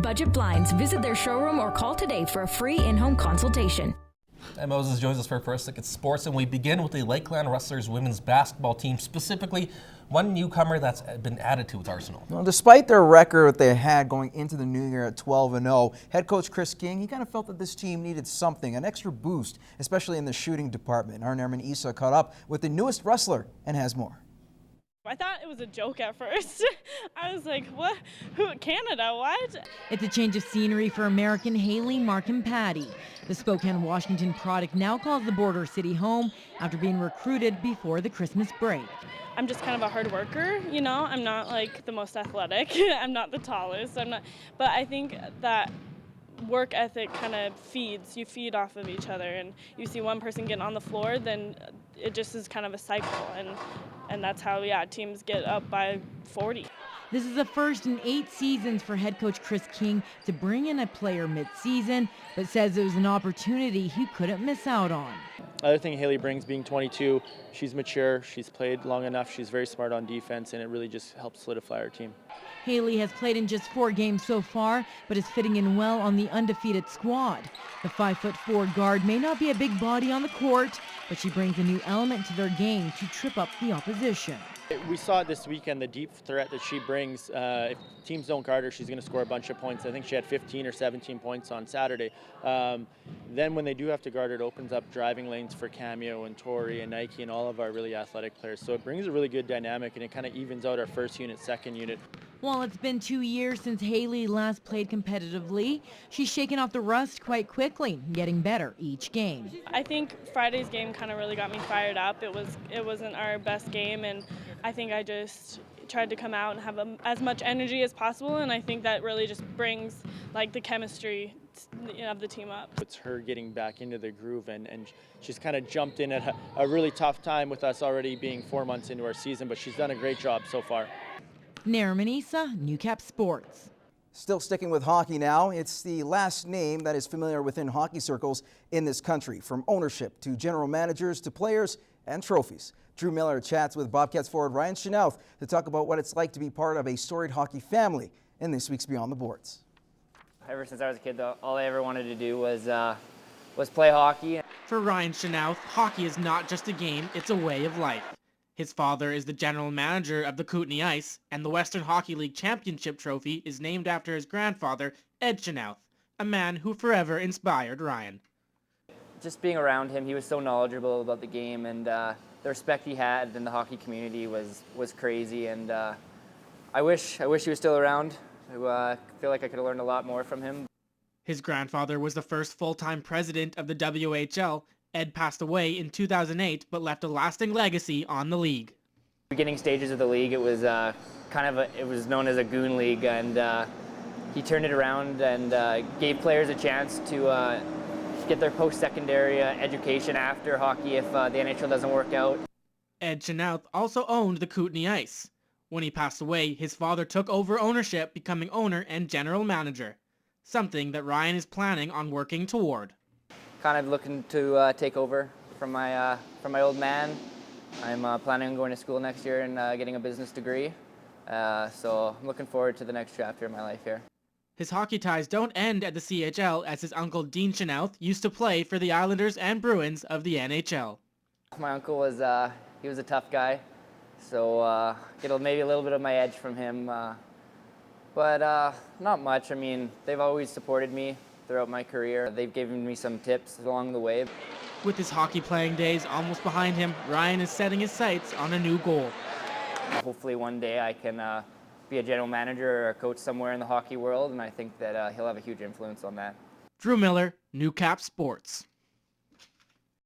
Budget Blinds. Visit their showroom or call today for a free in-home consultation. And Moses joins us for a first look at sports, and we begin with the Lakeland Rustlers women's basketball team, specifically one newcomer that's been added to its arsenal. Well, despite their record they had going into the new year at 12-0, head coach Chris King, he kind of felt that this team needed something, an extra boost, especially in the shooting department. Our Nahreman Issa caught up with the newest Rustler and has more. I thought it was a joke at first. I was like, what? Who? Canada? What? It's a change of scenery for American Hailey Markham-Patti. The Spokane, Washington product now calls the border city home after being recruited before the Christmas break. I'm just kind of a hard worker, you know. I'm not like the most athletic. I'm not the tallest. But I think that work ethic kind of feeds. You feed off of each other, and you see one person getting on the floor, then it just is kind of a cycle, and that's how teams get up by 40. This is the first in 8 seasons for head coach Chris King to bring in a player mid-season, but says it was an opportunity he couldn't miss out on. Other thing Hailey brings, being 22, she's mature, she's played long enough, she's very smart on defense, and it really just helps solidify our team. Hailey has played in just 4 games so far, but is fitting in well on the undefeated squad. The 5'4" guard may not be a big body on the court, but she brings a new element to their game to trip up the opposition. We saw it this weekend, the deep threat that she brings. If teams don't guard her, she's going to score a bunch of points. I think she had 15 or 17 points on Saturday. Then when they do have to guard her, it opens up driving lanes for Cameo and Tori and Nike and all of our really athletic players. So it brings a really good dynamic, and it kind of evens out our first unit, second unit. While it's been 2 years since Hailey last played competitively, she's shaken off the rust quite quickly, getting better each game. I think Friday's game kind of really got me fired up. It wasn't our best game, and I think I just tried to come out and have as much energy as possible, and I think that really just brings like the chemistry of the team up. It's her getting back into the groove, and she's kind of jumped in at a really tough time with us already being 4 months into our season, but she's done a great job so far. Nahreman Issa, Newcap Sports. Still sticking with hockey now, it's the last name that is familiar within hockey circles in this country, from ownership to general managers to players and trophies. Drew Miller chats with Bobcats forward Ryan Chynoweth to talk about what it's like to be part of a storied hockey family in this week's Beyond the Boards. Ever since I was a kid, though, all I ever wanted to do was play hockey. For Ryan Chynoweth, hockey is not just a game, it's a way of life. His father is the general manager of the Kootenay Ice, and the Western Hockey League Championship Trophy is named after his grandfather, Ed Chynoweth, a man who forever inspired Ryan. Just being around him, he was so knowledgeable about the game, and the respect he had in the hockey community was crazy, and I wish he was still around. I feel like I could have learned a lot more from him. His grandfather was the first full-time president of the WHL. Ed passed away in 2008, but left a lasting legacy on the league. Beginning stages of the league, it was it was known as a goon league, and he turned it around and gave players a chance to get their post-secondary education after hockey if the NHL doesn't work out. Ed Chynoweth also owned the Kootenay Ice. When he passed away, his father took over ownership, becoming owner and general manager, something that Ryan is planning on working toward. Kind of looking to take over from my old man. I'm planning on going to school next year and getting a business degree. So I'm looking forward to the next chapter of my life here. His hockey ties don't end at the CHL, as his uncle Dean Chynoweth used to play for the Islanders and Bruins of the NHL. My uncle was he was a tough guy, so get maybe a little bit of my edge from him, but not much. I mean, they've always supported me throughout my career. They've given me some tips along the way. With his hockey playing days almost behind him, Ryan is setting his sights on a new goal. Hopefully one day I can be a general manager or a coach somewhere in the hockey world, and I think that he'll have a huge influence on that. Drew Miller, Newcap Sports.